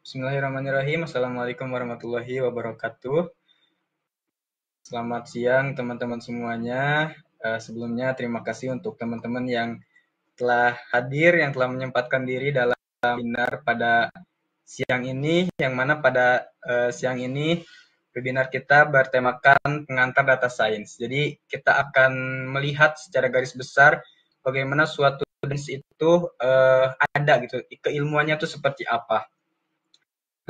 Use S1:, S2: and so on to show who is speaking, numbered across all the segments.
S1: Bismillahirrahmanirrahim. Assalamualaikum warahmatullahi wabarakatuh. Selamat siang teman-teman semuanya. Sebelumnya terima kasih untuk teman-teman yang telah hadir, yang telah menyempatkan diri dalam webinar pada siang ini, yang mana pada siang ini webinar kita bertemakan pengantar data science. Jadi kita akan melihat secara garis besar bagaimana suatu itu ada gitu, keilmuannya itu seperti apa.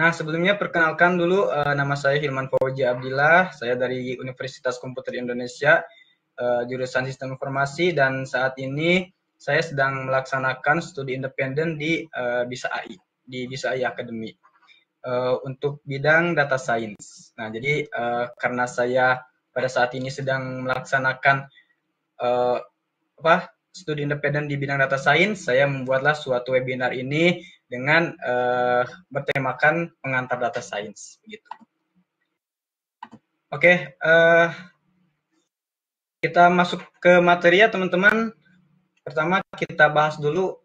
S1: Nah, sebelumnya perkenalkan dulu, nama saya Hilman Fauzi Abdillah, saya dari Universitas Komputer Indonesia, jurusan Sistem Informasi, dan saat ini saya sedang melaksanakan studi independen di BISA AI, di BISA AI Academy, untuk bidang data science. Nah, jadi karena saya pada saat ini sedang melaksanakan studi independen di bidang data science, saya membuatlah suatu webinar ini dengan bertemakan pengantar data science, begitu. Oke, kita masuk ke materi ya teman-teman. Pertama kita bahas dulu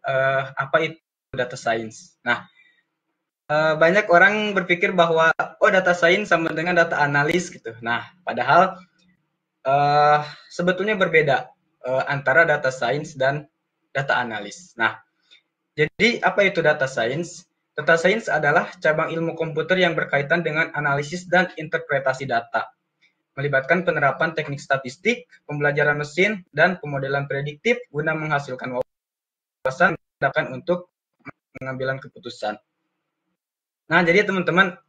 S1: apa itu data science. Nah, banyak orang berpikir bahwa data science sama dengan data analis gitu. Nah, padahal sebetulnya berbeda antara data science dan data analis. Nah, jadi apa itu data science? Data science adalah cabang ilmu komputer yang berkaitan dengan analisis dan interpretasi data, melibatkan penerapan teknik statistik, pembelajaran mesin, dan pemodelan prediktif guna menghasilkan wawasan untuk pengambilan keputusan. Nah, jadi teman-teman,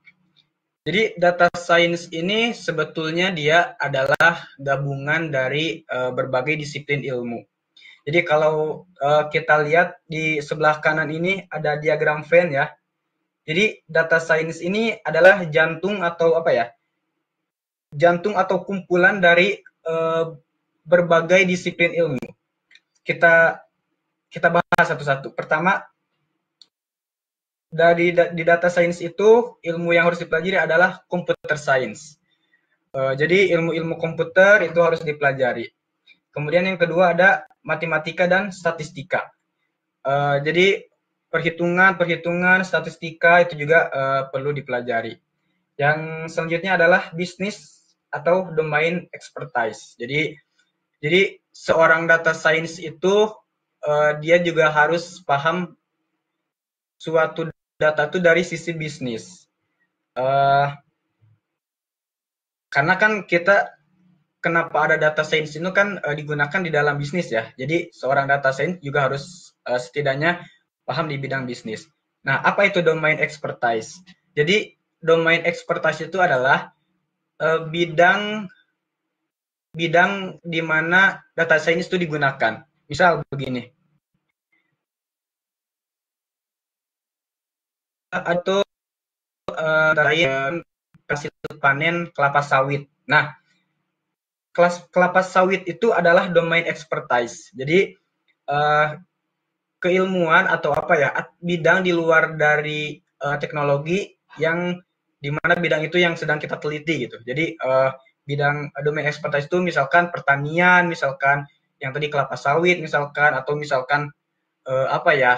S1: jadi data science ini sebetulnya dia adalah gabungan dari berbagai disiplin ilmu. Jadi kalau kita lihat di sebelah kanan ini ada diagram Venn ya. Jadi data science ini adalah jantung atau apa ya? Jantung atau kumpulan dari berbagai disiplin ilmu. Kita bahas satu-satu. Pertama, di data science itu ilmu yang harus dipelajari adalah computer science. Jadi ilmu-ilmu komputer itu harus dipelajari. Kemudian yang kedua ada matematika dan statistika. Jadi perhitungan, statistika itu juga perlu dipelajari. Yang selanjutnya adalah bisnis atau domain expertise. Jadi seorang data science itu dia juga harus paham suatu data itu dari sisi bisnis. Karena kan kita kenapa ada data science itu kan digunakan di dalam bisnis ya. Jadi seorang data science juga harus setidaknya paham di bidang bisnis. Nah, apa itu domain expertise? Jadi domain expertise itu adalah bidang di mana data science itu digunakan. Misal begini. Atau hasil panen kelapa sawit. Nah, kelapa sawit itu adalah domain expertise. Jadi keilmuan atau apa ya, bidang di luar dari teknologi yang dimana bidang itu yang sedang kita teliti gitu. Jadi bidang domain expertise itu misalkan pertanian, misalkan yang tadi kelapa sawit, misalkan atau misalkan apa ya,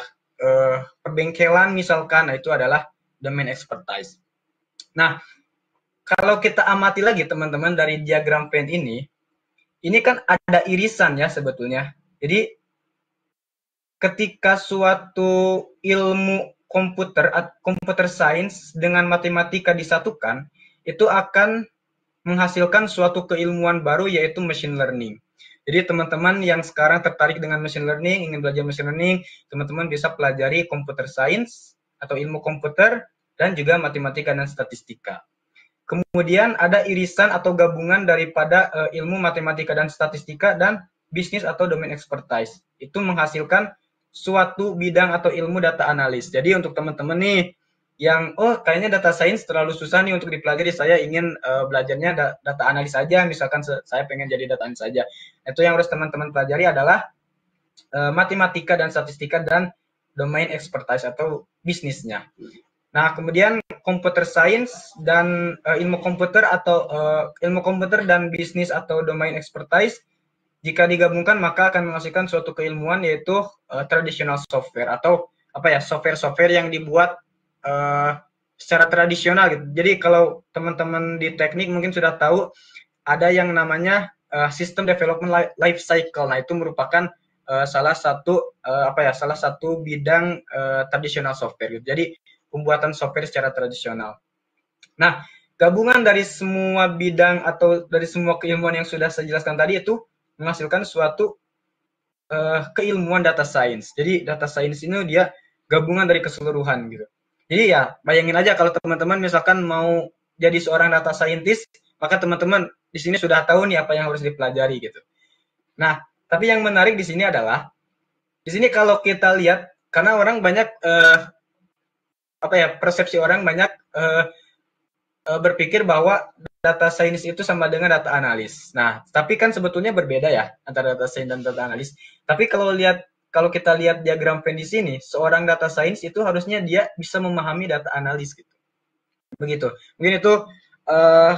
S1: perbengkelan misalkan, nah itu adalah domain expertise. Nah, kalau kita amati lagi teman-teman dari diagram Venn ini kan ada irisan ya sebetulnya. Jadi ketika suatu ilmu computer science dengan matematika disatukan, itu akan menghasilkan suatu keilmuan baru yaitu machine learning. Jadi teman-teman yang sekarang tertarik dengan machine learning, ingin belajar machine learning, teman-teman bisa pelajari computer science atau ilmu komputer dan juga matematika dan statistika. Kemudian ada irisan atau gabungan daripada ilmu matematika dan statistika dan bisnis atau domain expertise. Itu menghasilkan suatu bidang atau ilmu data analis. Jadi untuk teman-teman nih yang kayaknya data science terlalu susah nih untuk dipelajari, saya ingin belajarnya data analis saja, misalkan saya pengen jadi data analis saja. Itu yang harus teman-teman pelajari adalah matematika dan statistika dan domain expertise atau bisnisnya. Nah, kemudian computer science dan ilmu komputer atau ilmu komputer dan bisnis atau domain expertise jika digabungkan maka akan menghasilkan suatu keilmuan yaitu traditional software atau apa ya, software yang dibuat secara tradisional gitu. Jadi kalau teman-teman di teknik mungkin sudah tahu ada yang namanya System Development Life Cycle. Nah, itu merupakan salah satu salah satu bidang tradisional software gitu. Jadi pembuatan software secara tradisional. Nah, gabungan dari semua bidang atau dari semua keilmuan yang sudah saya jelaskan tadi itu menghasilkan suatu keilmuan data science. Jadi data science ini dia gabungan dari keseluruhan gitu. Jadi ya bayangin aja kalau teman-teman misalkan mau jadi seorang data scientist, maka teman-teman di sini sudah tahu nih apa yang harus dipelajari gitu. Nah, tapi yang menarik di sini adalah di sini kalau kita lihat karena orang banyak persepsi orang banyak berpikir bahwa data science itu sama dengan data analis. Nah, tapi kan sebetulnya berbeda ya antara data science dan data analis. Tapi kalau kita lihat diagram Venn di sini, seorang data science itu harusnya dia bisa memahami data analis gitu. Begitu. Mungkin itu uh,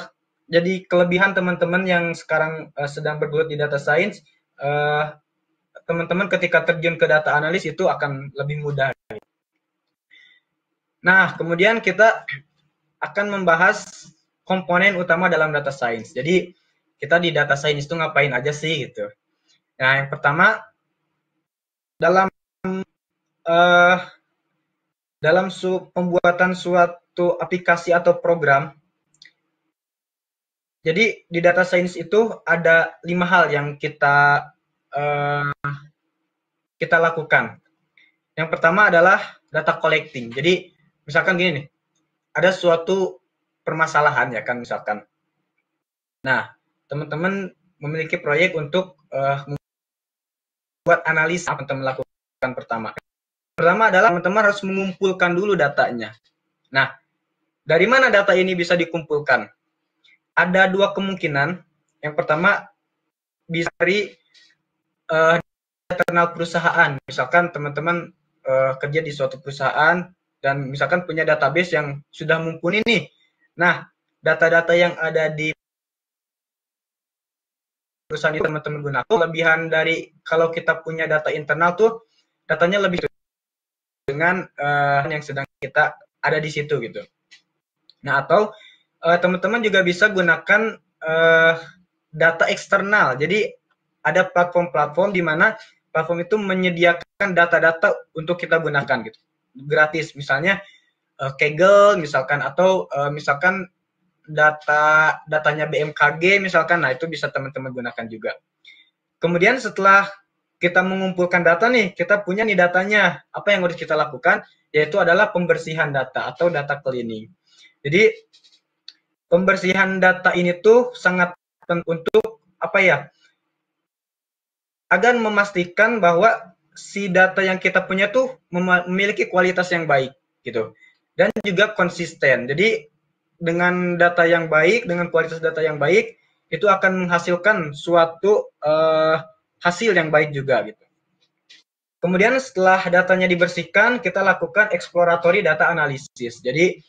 S1: jadi kelebihan teman-teman yang sekarang sedang bergelut di data science. Teman-teman ketika terjun ke data analis itu akan lebih mudah. Nah, kemudian kita akan membahas komponen utama dalam data science. Jadi kita di data science itu ngapain aja sih gitu. Nah, yang pertama dalam uh, pembuatan suatu aplikasi atau program. Jadi di data science itu ada 5 hal yang kita lakukan. Yang pertama adalah data collecting. Jadi misalkan gini nih, ada suatu permasalahan ya kan misalkan. Nah, teman-teman memiliki proyek untuk membuat analisa apa teman lakukan pertama. Pertama adalah teman-teman harus mengumpulkan dulu datanya. Nah, dari mana data ini bisa dikumpulkan? Ada dua kemungkinan. Yang pertama bisa dari internal perusahaan. Misalkan teman-teman kerja di suatu perusahaan dan misalkan punya database yang sudah mumpuni nih. Nah, data-data yang ada di perusahaan itu teman-teman gunakan. Kelebihan dari kalau kita punya data internal tuh datanya lebih dengan yang sedang kita ada di situ gitu. Nah, atau teman-teman juga bisa gunakan data eksternal. Jadi ada platform-platform di mana platform itu menyediakan data-data untuk kita gunakan gitu. Gratis. Misalnya Kaggle misalkan atau misalkan datanya BMKG misalkan. Nah, itu bisa teman-teman gunakan juga. Kemudian setelah kita mengumpulkan data nih, kita punya nih datanya. Apa yang harus kita lakukan? Yaitu adalah pembersihan data atau data cleaning. Jadi pembersihan data ini tuh sangat penting untuk agar memastikan bahwa si data yang kita punya tuh memiliki kualitas yang baik gitu dan juga konsisten. Jadi dengan data yang baik, dengan kualitas data yang baik itu akan menghasilkan suatu hasil yang baik juga gitu. Kemudian setelah datanya dibersihkan, kita lakukan exploratory data analysis. Jadi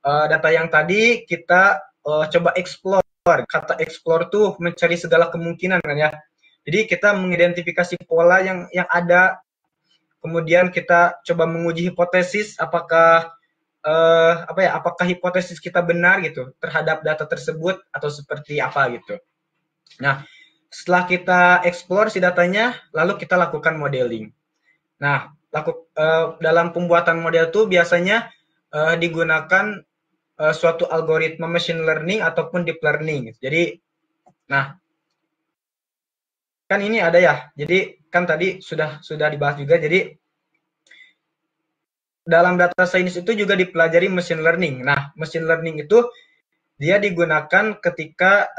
S1: data yang tadi kita coba explore. Kata explore tuh mencari segala kemungkinan kan ya. Jadi kita mengidentifikasi pola yang ada. Kemudian kita coba menguji hipotesis apakah apakah hipotesis kita benar gitu terhadap data tersebut atau seperti apa gitu. Nah, setelah kita explore si datanya, lalu kita lakukan modeling. Nah, dalam pembuatan model itu biasanya digunakan suatu algoritma machine learning ataupun deep learning. Jadi, nah, kan ini ada ya. Jadi kan tadi sudah dibahas juga. Jadi dalam data science itu juga dipelajari machine learning. Nah, machine learning itu dia digunakan ketika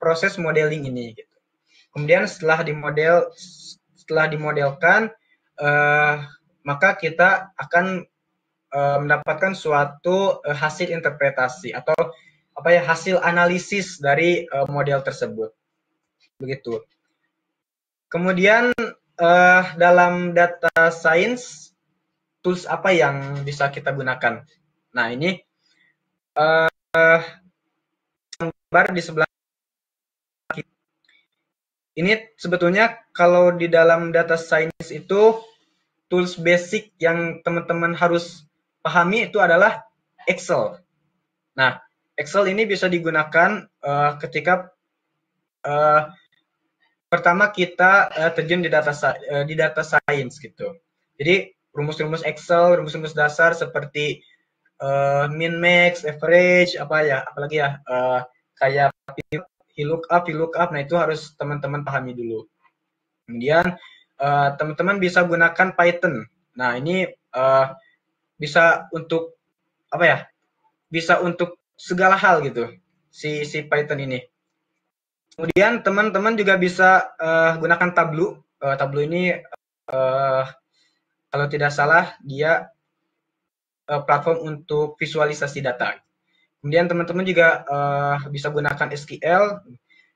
S1: proses modeling ini. Gitu. Kemudian setelah dimodelkan, maka kita akan mendapatkan suatu hasil interpretasi atau hasil analisis dari model tersebut. Begitu. Kemudian dalam data science tools apa yang bisa kita gunakan? Nah, ini gambar di sebelah ini sebetulnya kalau di dalam data science itu tools basic yang teman-teman harus pahami itu adalah Excel. Nah, Excel ini bisa digunakan ketika pertama kita terjun di data science gitu. Jadi rumus-rumus Excel, rumus-rumus dasar seperti min max, average, apalagi ya, kayak VLOOKUP. Nah itu harus teman-teman pahami dulu. Kemudian teman-teman bisa gunakan Python. Nah ini bisa untuk apa ya? Bisa untuk segala hal gitu. Si Python ini. Kemudian teman-teman juga bisa gunakan Tableau. Tableau ini kalau tidak salah dia platform untuk visualisasi data. Kemudian teman-teman juga bisa gunakan SQL.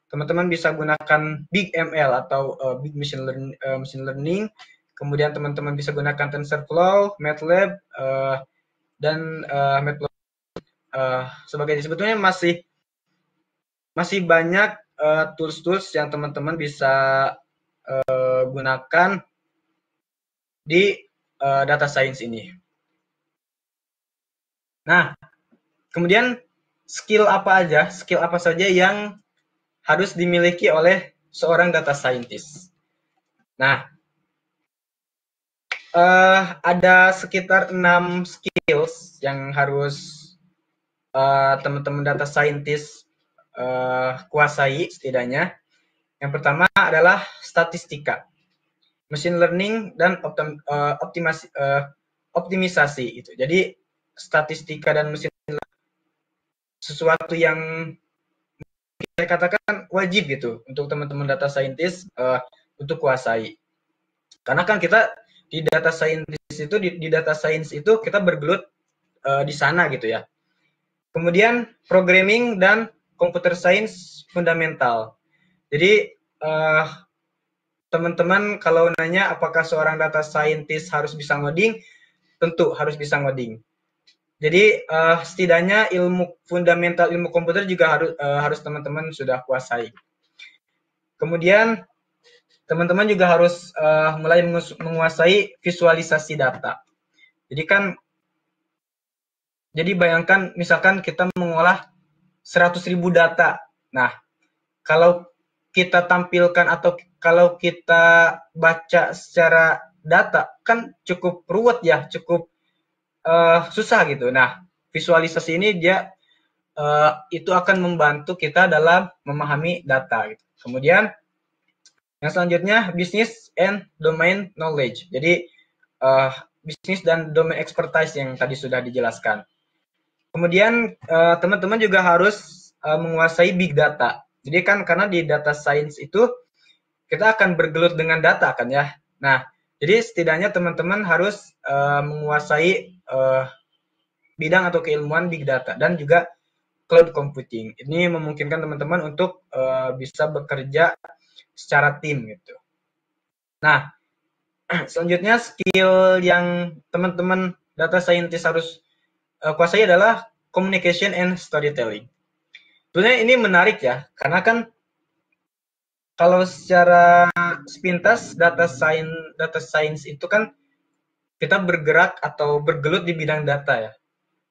S1: Teman-teman bisa gunakan Big ML atau Big Machine Learning. Kemudian teman-teman bisa gunakan TensorFlow, MATLAB, dan Matplotlib sebagainya. Sebetulnya masih banyak tools-tools yang teman-teman bisa gunakan di data science ini. Nah, kemudian skill apa saja yang harus dimiliki oleh seorang data scientist. Nah, ada sekitar 6 skills yang harus teman-teman data scientist kuasai setidaknya. Yang pertama adalah statistika, machine learning, dan optimisasi itu. Jadi statistika dan machine learning sesuatu yang saya katakan wajib gitu untuk teman-teman data scientist untuk kuasai. Karena kan kita di data scientist itu di data science itu kita bergelut di sana gitu ya. Kemudian programming dan computer science fundamental. Jadi teman-teman kalau nanya apakah seorang data scientist harus bisa ngoding, tentu harus bisa ngoding. Jadi setidaknya ilmu fundamental ilmu komputer juga harus teman-teman sudah kuasai. Kemudian teman-teman juga harus mulai menguasai visualisasi data. Jadi bayangkan misalkan kita mengolah 100.000 data. Nah, kalau kita tampilkan atau kalau kita baca secara data kan cukup ruwet ya, cukup susah gitu. Nah, visualisasi ini dia itu akan membantu kita dalam memahami data. Gitu. Kemudian yang selanjutnya business and domain knowledge. Jadi bisnis dan domain expertise yang tadi sudah dijelaskan. Kemudian teman-teman juga harus menguasai big data. Jadi kan karena di data science itu kita akan bergelut dengan data kan ya. Nah, jadi setidaknya teman-teman harus menguasai bidang atau keilmuan big data dan juga cloud computing. Ini memungkinkan teman-teman untuk bisa bekerja secara tim gitu. Nah, selanjutnya skill yang teman-teman data scientist harus kuasai adalah communication and storytelling. Sebenarnya ini menarik ya, karena kan kalau secara sepintas data science itu kan kita bergerak atau bergelut di bidang data ya.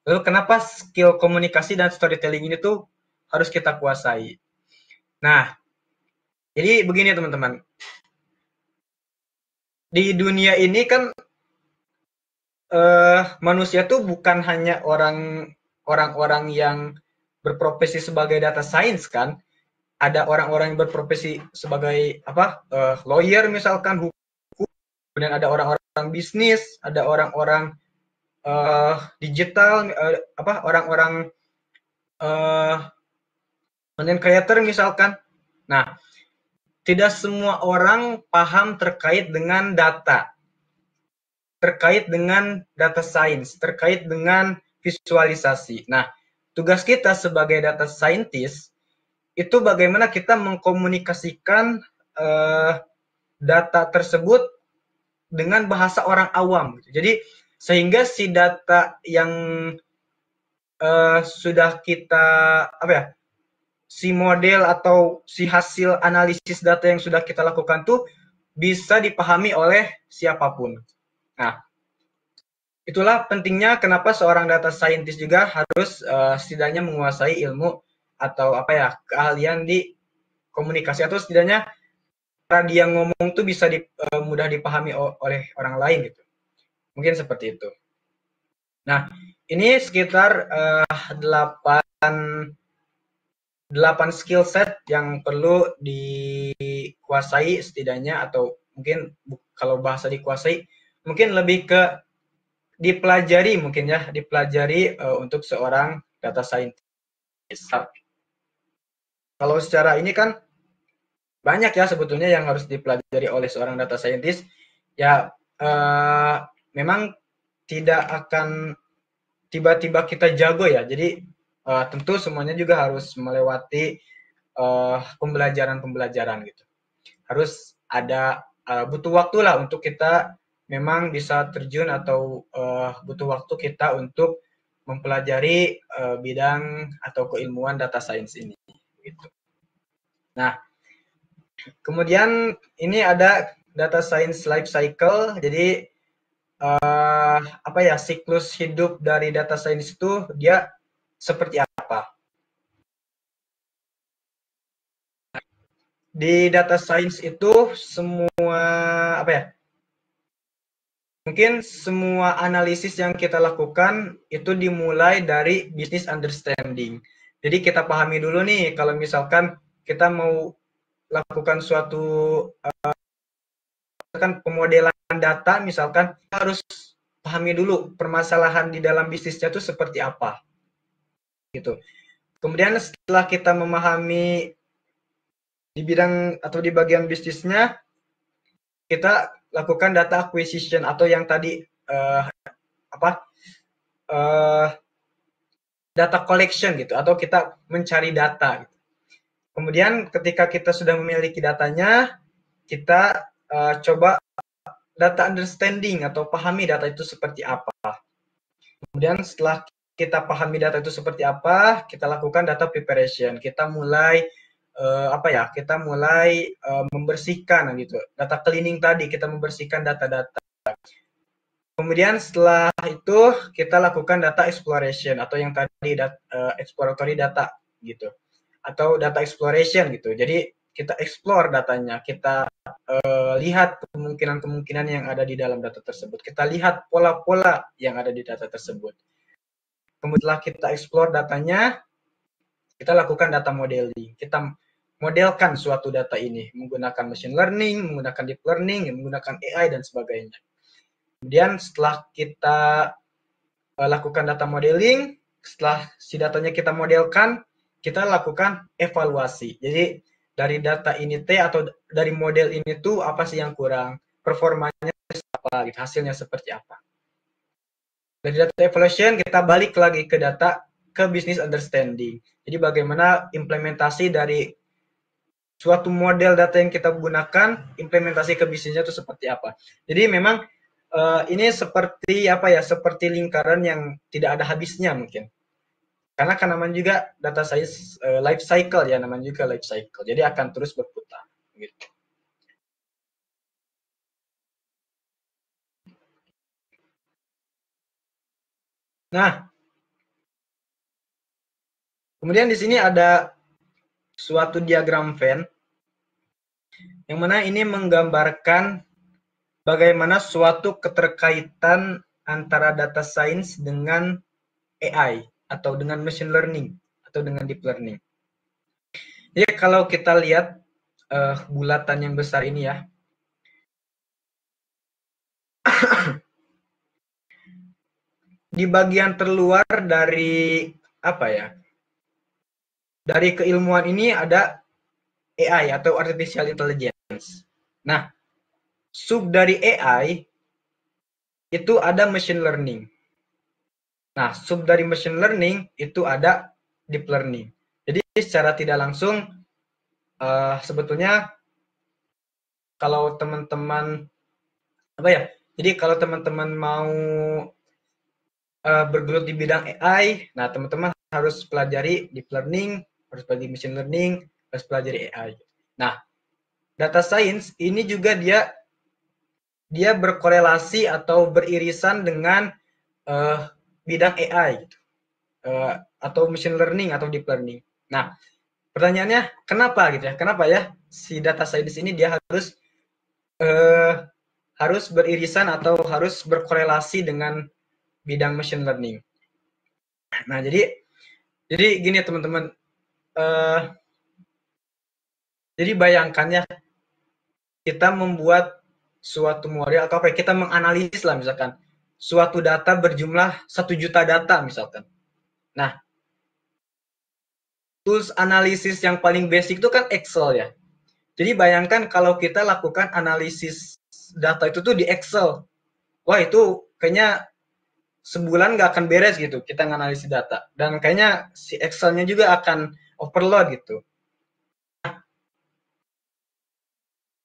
S1: Lalu kenapa skill komunikasi dan storytelling ini tuh harus kita kuasai? Nah, jadi begini teman-teman. Di dunia ini kan manusia tuh bukan hanya orang-orang yang berprofesi sebagai data science kan. Ada orang-orang yang berprofesi sebagai lawyer misalkan, hukum, kemudian ada orang-orang bisnis, ada orang-orang digital, orang-orang content creator misalkan. Nah, tidak semua orang paham terkait dengan data, terkait dengan data science, terkait dengan visualisasi. Nah, tugas kita sebagai data scientist itu bagaimana kita mengkomunikasikan data tersebut dengan bahasa orang awam. Jadi sehingga si data yang sudah kita si model atau si hasil analisis data yang sudah kita lakukan tuh bisa dipahami oleh siapapun. Nah, itulah pentingnya kenapa seorang data scientist juga harus setidaknya menguasai ilmu atau apa ya, keahlian di komunikasi, atau setidaknya cara dia ngomong tuh bisa mudah dipahami oleh orang lain gitu. Mungkin seperti itu. Nah, ini sekitar 8 skill set yang perlu dikuasai setidaknya, atau mungkin kalau bahasa dikuasai mungkin lebih ke dipelajari, mungkin ya, dipelajari untuk seorang data scientist. Kalau secara ini kan banyak ya sebetulnya yang harus dipelajari oleh seorang data scientist. Ya memang tidak akan tiba-tiba kita jago ya. Jadi tentu semuanya juga harus melewati pembelajaran-pembelajaran gitu. Harus ada butuh waktu lah untuk kita memang bisa terjun, atau butuh waktu kita untuk mempelajari bidang atau keilmuan data science ini. Gitu. Nah, kemudian ini ada data science life cycle. Jadi apa ya, siklus hidup dari data science itu dia seperti apa? Di data science itu semua apa ya? Mungkin semua analisis yang kita lakukan itu dimulai dari business understanding. Jadi kita pahami dulu nih, kalau misalkan kita mau lakukan suatu pemodelan data, misalkan harus pahami dulu permasalahan di dalam bisnisnya itu seperti apa. Gitu. Kemudian setelah kita memahami di bidang atau di bagian bisnisnya, kita lakukan data acquisition, atau yang tadi data collection gitu, atau kita mencari data gitu. Kemudian ketika kita sudah memiliki datanya, kita coba data understanding atau pahami data itu seperti apa. Kemudian setelah kita pahami data itu seperti apa, kita lakukan data preparation. Kita mulai kita mulai membersihkan gitu. Data cleaning tadi, kita membersihkan data-data. Kemudian setelah itu kita lakukan data exploration, atau yang tadi exploratory data gitu. Atau data exploration gitu. Jadi kita explore datanya, kita lihat kemungkinan-kemungkinan yang ada di dalam data tersebut. Kita lihat pola-pola yang ada di data tersebut. Kemudian setelah kita explore datanya, kita lakukan data modeling. Kita modelkan suatu data ini menggunakan machine learning, menggunakan deep learning, menggunakan AI dan sebagainya. Kemudian setelah kita lakukan data modeling, setelah si datanya kita modelkan, kita lakukan evaluasi. Jadi dari data ini atau dari model ini tuh apa sih yang kurang, performanya apa, gitu, hasilnya seperti apa. Dari data evaluation kita balik lagi ke data, ke business understanding. Jadi bagaimana implementasi dari suatu model data yang kita gunakan, implementasi ke bisnisnya itu seperti apa. Jadi memang ini seperti apa ya, seperti lingkaran yang tidak ada habisnya mungkin. Karena kan namanya juga data science life cycle ya, namanya juga life cycle. Jadi akan terus berputar gitu. Nah, kemudian di sini ada suatu diagram Venn yang mana ini menggambarkan bagaimana suatu keterkaitan antara data science dengan AI atau dengan machine learning atau dengan deep learning. Jadi kalau kita lihat bulatan yang besar ini ya, di bagian terluar dari apa ya? Dari keilmuan ini ada AI atau artificial intelligence. Nah, sub dari AI itu ada machine learning. Nah, sub dari machine learning itu ada deep learning. Jadi secara tidak langsung sebetulnya kalau teman-teman apa ya? Jadi kalau teman-teman mau bergelut di bidang AI, nah teman-teman harus pelajari deep learning, harus pelajari machine learning, harus pelajari AI. Nah, data science ini juga dia berkorelasi atau beririsan dengan bidang AI gitu, atau machine learning atau deep learning. Nah, pertanyaannya kenapa gitu ya? Kenapa ya si data scientist ini dia harus beririsan atau harus berkorelasi dengan bidang machine learning. Nah, jadi gini teman-teman, uh, jadi bayangkan ya, kita membuat suatu model atau apa ya, kita menganalisis lah misalkan suatu data berjumlah 1 juta data misalkan. Nah, tools analisis yang paling basic itu kan Excel ya. Jadi bayangkan kalau kita lakukan analisis data itu tuh di Excel. Wah, itu kayaknya sebulan nggak akan beres gitu kita nganalisis data. Dan kayaknya si Excel-nya juga akan overload gitu.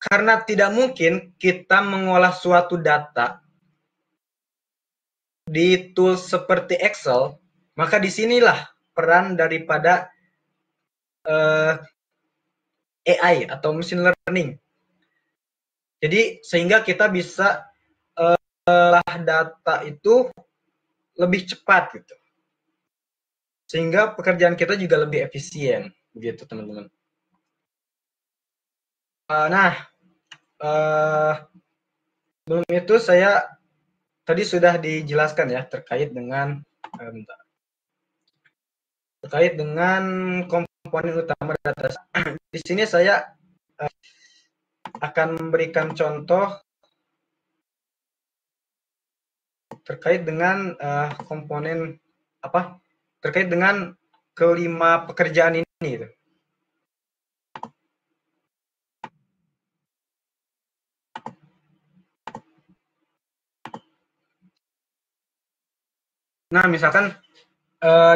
S1: Karena tidak mungkin kita mengolah suatu data di tools seperti Excel, maka disinilah peran daripada AI atau machine learning. Jadi sehingga kita bisa data itu lebih cepat gitu. Sehingga pekerjaan kita juga lebih efisien, begitu teman-teman. Nah, sebelum itu saya tadi sudah dijelaskan ya terkait dengan komponen utama data. Di sini saya akan memberikan contoh terkait dengan komponen terkait dengan kelima pekerjaan ini gitu. Nah, misalkan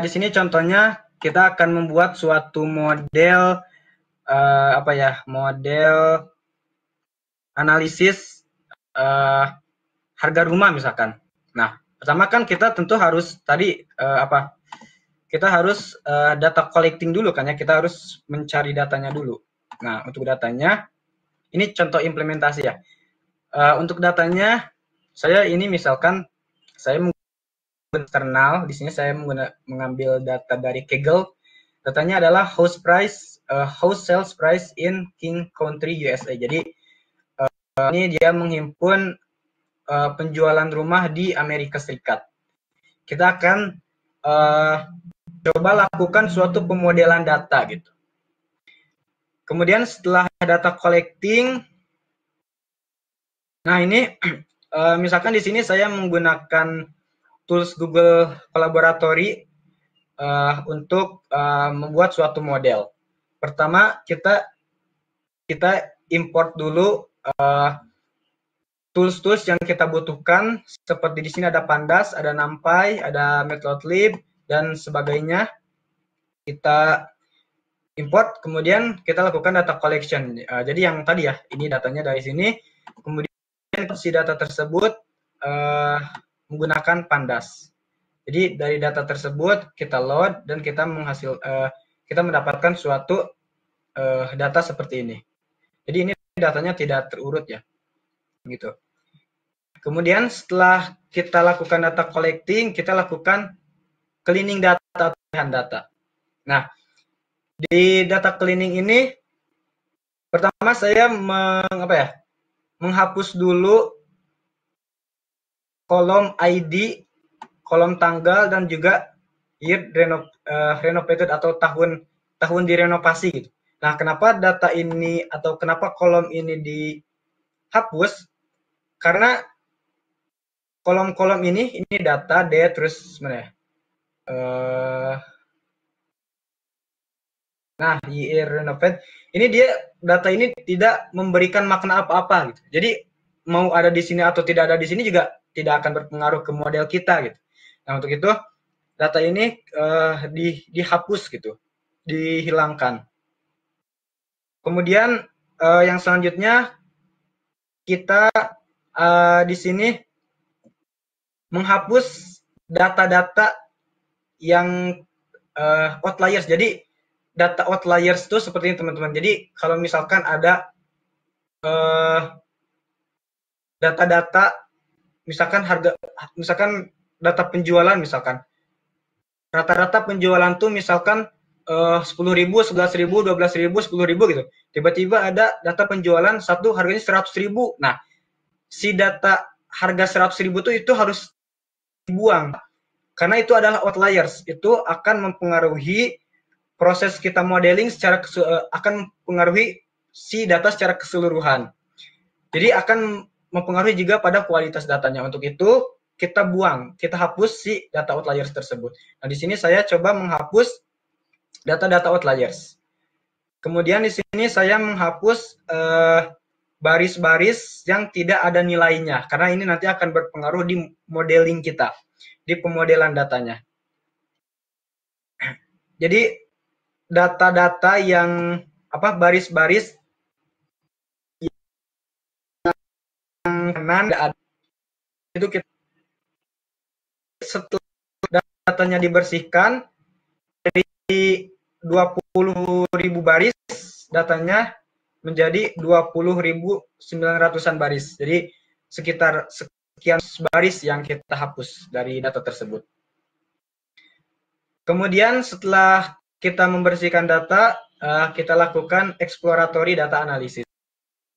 S1: di sini contohnya kita akan membuat suatu model model analisis harga rumah misalkan. Nah, pertama kan kita tentu harus tadi kita harus data collecting dulu kan ya, kita harus mencari datanya dulu. Nah, untuk datanya ini contoh implementasi ya. Untuk datanya saya ini misalkan saya internal, di sini saya mengambil data dari Kaggle. Datanya adalah house sales price in King Country USA. Jadi ini dia menghimpun penjualan rumah di Amerika Serikat. Kita akan coba lakukan suatu pemodelan data gitu. Kemudian setelah data collecting, nah ini misalkan di sini saya menggunakan tools Google Collaboratory untuk membuat suatu model. Pertama kita import dulu tools-tools yang kita butuhkan, seperti di sini ada Pandas, ada NumPy, ada Matplotlib dan sebagainya. Kita import, kemudian kita lakukan data collection. Jadi yang tadi ya, ini datanya dari sini, kemudian si data tersebut menggunakan Pandas. Jadi dari data tersebut kita load dan kita mendapatkan suatu data seperti ini. Jadi ini datanya tidak terurut ya, gitu. Kemudian setelah kita lakukan data collecting, kita lakukan cleaning data atau pemilihan data. Nah, di data cleaning ini pertama saya menghapus dulu kolom ID, kolom tanggal dan juga year renovated atau tahun direnovasi gitu. Nah, kenapa data ini atau kenapa kolom ini dihapus? Karena kolom-kolom ini data date terus mana ya? Nah, year renovated ini dia data ini tidak memberikan makna apa-apa gitu. Jadi mau ada di sini atau tidak ada di sini juga tidak akan berpengaruh ke model kita gitu. Nah, untuk itu data ini dihapus gitu, dihilangkan. Kemudian yang selanjutnya kita di sini menghapus data-data yang outliers. Jadi data outliers itu seperti ini teman-teman. Jadi kalau misalkan ada data-data misalkan data penjualan misalkan. Rata-rata penjualan tuh misalkan 10.000, 11.000, 12.000, 10.000 gitu. Tiba-tiba ada data penjualan satu harganya 100.000. Nah, si data harga 100.000 tuh itu harus dibuang karena itu adalah outliers. Itu akan mempengaruhi proses kita modeling akan mempengaruhi si data secara keseluruhan. Jadi akan mempengaruhi juga pada kualitas datanya. Untuk itu kita buang, kita hapus si data outliers tersebut. Nah, di sini saya coba menghapus data-data outliers. Kemudian di sini saya menghapus baris-baris yang tidak ada nilainya karena ini nanti akan berpengaruh di modeling kita, di pemodelan datanya. Jadi data-data yang baris-baris yang kanan itu kita setelah datanya dibersihkan dari 20.000 baris datanya menjadi 20.900-an baris. Jadi sekitar sekian baris yang kita hapus dari data tersebut. Kemudian setelah kita membersihkan data, kita lakukan exploratory data analysis.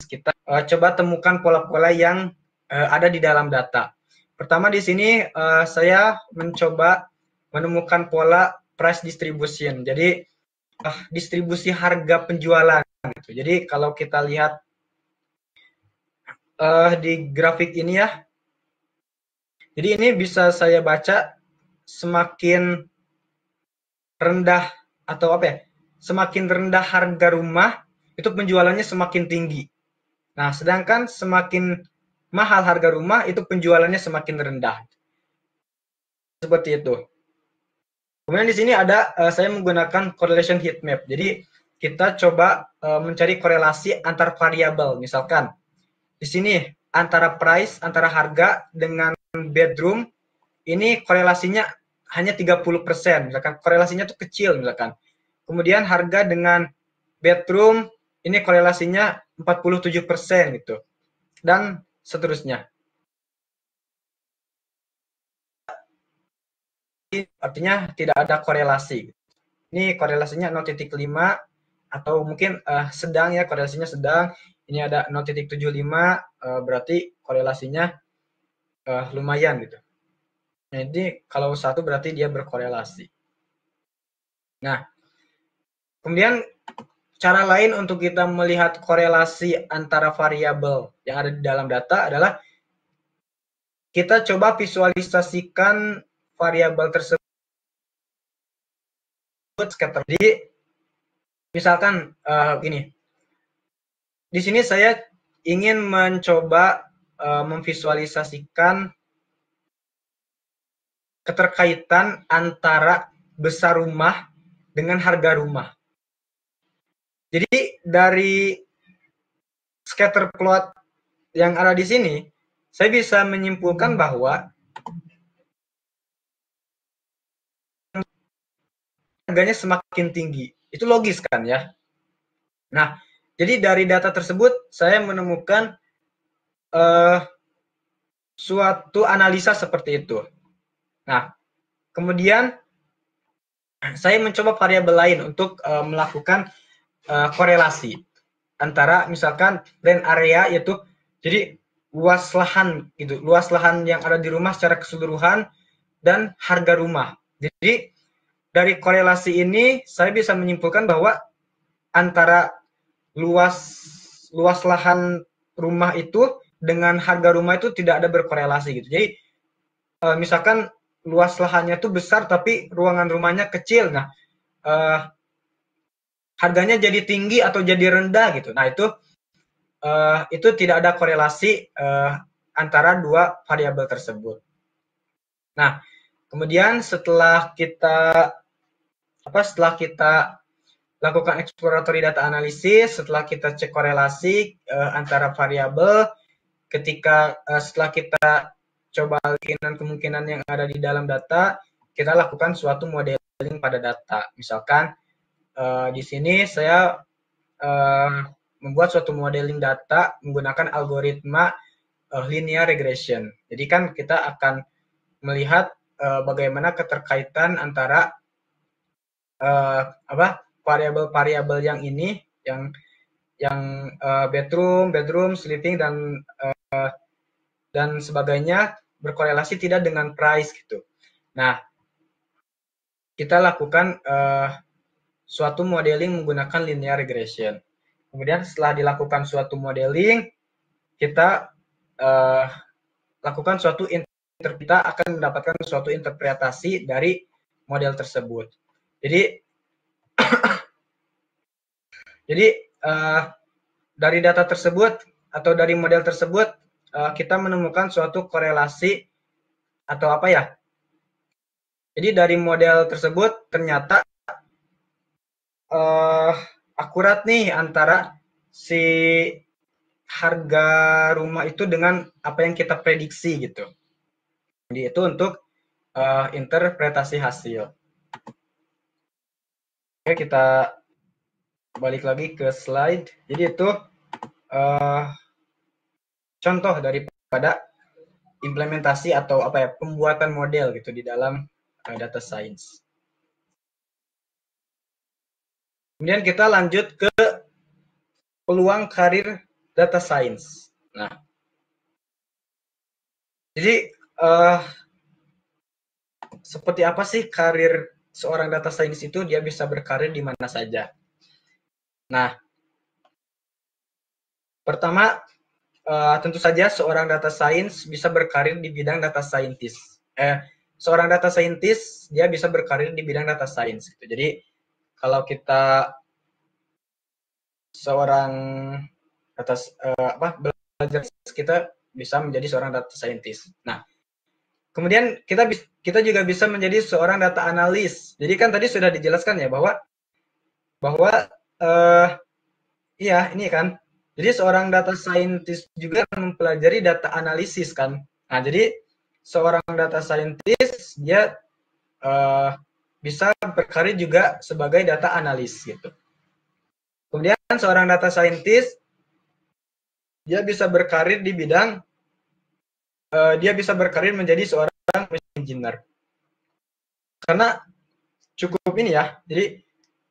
S1: Kita coba temukan pola-pola yang ada di dalam data. Pertama di sini saya mencoba menemukan pola price distribution. Jadi distribusi harga penjualan. Gitu. Jadi kalau kita lihat di grafik ini ya, jadi ini bisa saya baca semakin rendah atau semakin rendah harga rumah itu penjualannya semakin tinggi. Nah, sedangkan semakin mahal harga rumah itu penjualannya semakin rendah. Seperti itu. Kemudian di sini ada saya menggunakan correlation heat map. Jadi kita coba mencari korelasi antar variabel. Misalkan di sini antara price, antara harga dengan bedroom ini korelasinya hanya 30%, misalkan korelasinya tuh kecil misalkan. Kemudian harga dengan bedroom ini korelasinya 47% gitu. Dan seterusnya. Artinya tidak ada korelasi. Ini korelasinya 0,5 atau mungkin sedang ya, korelasinya sedang. Ini ada 0,75 berarti korelasinya lumayan gitu. Jadi kalau satu berarti dia berkorelasi. Nah, kemudian cara lain untuk kita melihat korelasi antara variabel yang ada di dalam data adalah kita coba visualisasikan variabel tersebut scatter. Jadi misalkan gini. Di sini saya ingin mencoba memvisualisasikan keterkaitan antara besar rumah dengan harga rumah. Jadi dari scatter plot yang ada di sini, saya bisa menyimpulkan bahwa harganya semakin tinggi. Itu logis kan ya? Nah, jadi dari data tersebut saya menemukan suatu analisa seperti itu. Nah, kemudian saya mencoba variabel lain untuk melakukan korelasi antara misalkan land area, yaitu jadi luas lahan gitu, luas lahan yang ada di rumah secara keseluruhan dan harga rumah. Jadi dari korelasi ini saya bisa menyimpulkan bahwa antara luas lahan rumah itu dengan harga rumah itu tidak ada berkorelasi gitu. Jadi misalkan luas lahannya itu besar tapi ruangan rumahnya kecil. Nah, harganya jadi tinggi atau jadi rendah gitu. Nah, itu tidak ada korelasi antara dua variabel tersebut. Nah, kemudian setelah kita lakukan exploratory data analysis, setelah kita cek korelasi antara variabel, setelah kita coba kemungkinan yang ada di dalam data, kita lakukan suatu modeling pada data. Misalkan di sini saya membuat suatu modeling data menggunakan algoritma linear regression. Jadi kan kita akan melihat bagaimana keterkaitan antara variabel-variabel yang ini, yang bedroom, sleeping dan sebagainya berkorelasi tidak dengan price gitu. Nah, kita lakukan suatu modeling menggunakan linear regression. Kemudian setelah dilakukan suatu modeling, kita lakukan suatu kita akan mendapatkan suatu interpretasi dari model tersebut. Jadi dari data tersebut atau dari model tersebut kita menemukan suatu korelasi atau apa ya? Jadi dari model tersebut ternyata akurat nih antara si harga rumah itu dengan apa yang kita prediksi gitu. Jadi itu untuk interpretasi hasil. Oke, kita balik lagi ke slide. Jadi itu contoh daripada implementasi atau apa ya, pembuatan model gitu di dalam data science. Kemudian kita lanjut ke peluang karir data science. Nah, jadi seperti apa sih karir seorang data science itu? Dia bisa berkarir di mana saja. Nah, pertama tentu saja seorang data science bisa berkarir di bidang data scientist. Seorang data scientist dia bisa berkarir di bidang data science. Gitu. Jadi kalau kita seorang belajar kita bisa menjadi seorang data scientist. Nah, kemudian kita juga bisa menjadi seorang data analis. Jadi kan tadi sudah dijelaskan ya bahwa iya ini kan. Jadi seorang data scientist juga mempelajari data analisis kan. Nah, jadi seorang data scientist dia bisa berkarir juga sebagai data analis gitu. Kemudian seorang data scientist dia bisa berkarir di bidang dia bisa berkarir menjadi seorang engineer. Karena cukup ini ya. Jadi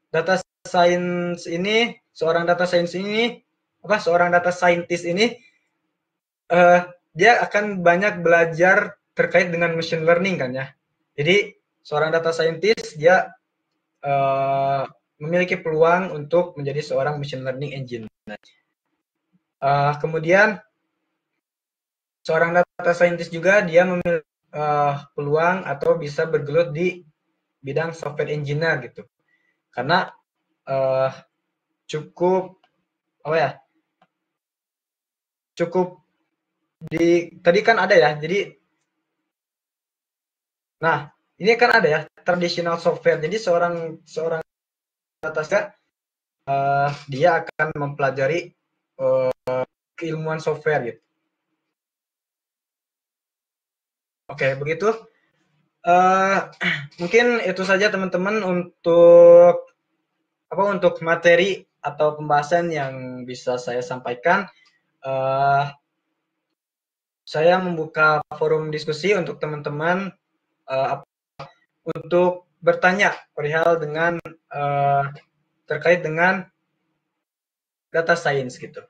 S1: data science ini seorang data scientist ini dia akan banyak belajar terkait dengan machine learning kan ya. Jadi seorang data scientist dia memiliki peluang untuk menjadi seorang machine learning engineer. Kemudian seorang data scientist juga dia memiliki peluang atau bisa bergelut di bidang software engineer gitu. Karena cukup apa ya? Cukup tadi kan ada ya. Jadi nah, ini kan ada ya traditional software. Jadi seorang data scientist dia akan mempelajari keilmuan software gitu. Oke, begitu. Mungkin itu saja teman-teman untuk materi atau pembahasan yang bisa saya sampaikan. Saya membuka forum diskusi untuk teman-teman untuk bertanya perihal dengan terkait dengan data science gitu.